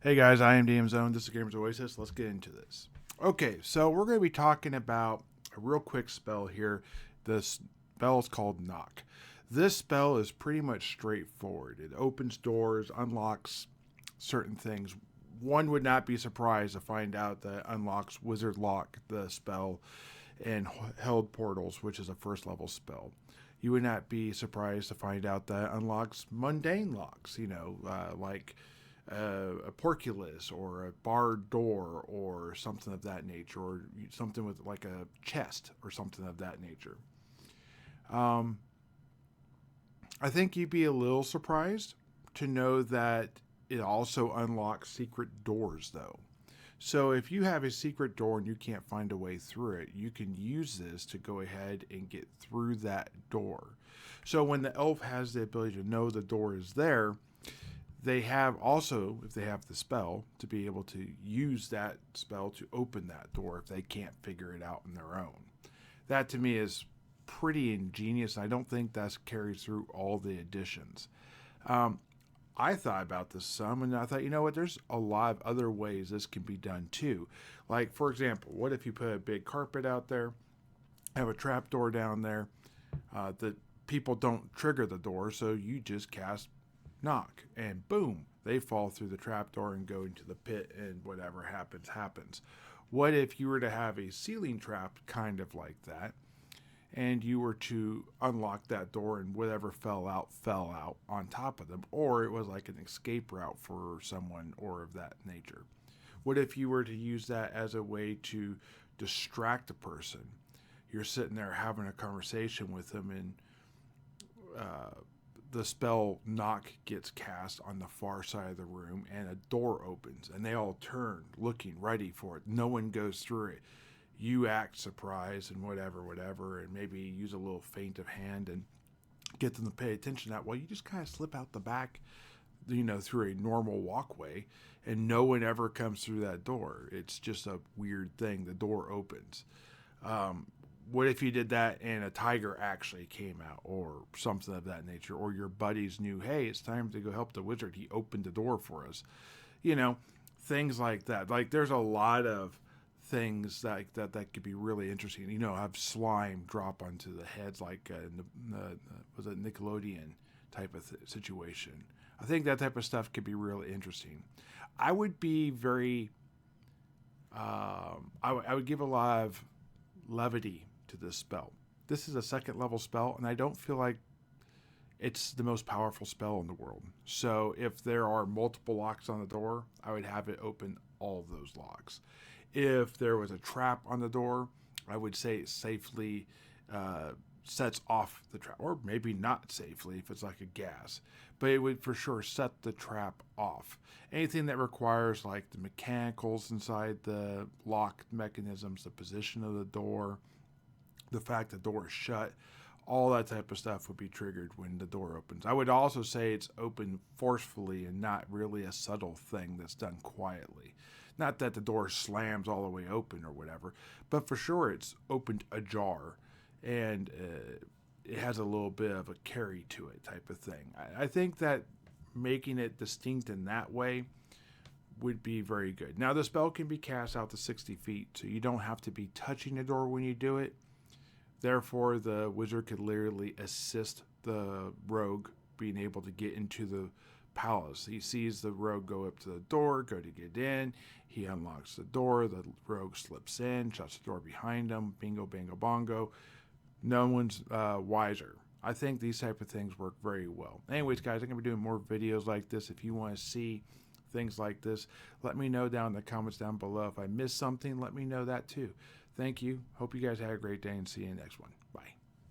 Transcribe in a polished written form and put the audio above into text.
Hey guys, I am DM Zone. This is Gamers Oasis. Let's get into this. Okay, so we're going to be talking about a real quick spell here. This spell is called Knock. This spell is pretty much straightforward. It opens doors, unlocks certain things. One would not be surprised to find out that it unlocks Wizard Lock, the spell, and Held Portals, which is a first level spell. You would not be surprised to find out that it unlocks mundane locks, like a porculus or a barred door or something of that nature, or something with like a chest or something of that nature. Um, I think you'd be a little surprised to know that it also unlocks secret doors, though. So if you have a secret door and you can't find a way through it, you can use this to go ahead and get through that door. So when the elf has the ability to know the door is there, they have also, if they have the spell, to be able to use that spell to open that door if they can't figure it out on their own. That to me is pretty ingenious. I don't think that carries through all the editions. Um, I thought about this some, and I thought, you know what, there's a lot of other ways this can be done too. Like, for example, what if you put a big carpet out there, have a trap door down there, that people don't trigger the door, so you just cast knock, and boom, they fall through the trapdoor and go into the pit, and whatever happens, happens. What if you were to have a ceiling trap kind of like that, and you were to unlock that door and whatever fell out on top of them, or it was like an escape route for someone or of that nature? What if you were to use that as a way to distract a person? You're sitting there having a conversation with them, and uh, the spell knock gets cast on the far side of the room, and a door opens and they all turn looking ready for it. No one goes through it. You act surprised and whatever, and maybe use a little feint of hand and get them to pay attention. That well, you just kind of slip out the back, through a normal walkway, and no one ever comes through that door. It's just a weird thing. The door opens. um, what if you did that and a tiger actually came out or something of that nature, or your buddies knew, hey, it's time to go help the wizard, he opened the door for us, you know things like that. Like, there's a lot of things that could be really interesting. Have slime drop onto the heads, like was it Nickelodeon type of situation. I think that type of stuff could be really interesting. I would be very I would give a lot of levity to this spell. This is a second level spell, and I don't feel like it's the most powerful spell in the world. So if there are multiple locks on the door, I would have it open all of those locks. If there was a trap on the door, I would say it safely uh, sets off the trap, or maybe not safely if it's like a gas, but it would for sure set the trap off. Anything that requires like the mechanicals inside the lock mechanisms, the position of the door, the fact the door is shut, all that type of stuff would be triggered when the door opens. I would also say it's open forcefully and not really a subtle thing that's done quietly. Not that the door slams all the way open or whatever, but for sure it's opened ajar, and it has a little bit of a carry to it type of thing. I think that making it distinct in that way would be very good. Now, the spell can be cast out to 60 feet, so you don't have to be touching the door when you do it. Therefore, the wizard could literally assist the rogue being able to get into the palace. He sees the rogue go up to the door, go to get in. He unlocks the door. The rogue slips in, shuts the door behind him. Bingo, bango, bongo. No one's wiser. I think these type of things work very well. Anyways, guys, I'm going to be doing more videos like this. If you want to see things like this, let me know down in the comments down below. If I missed something, let me know that too. Thank you. Hope you guys had a great day, and see you in the next one. Bye.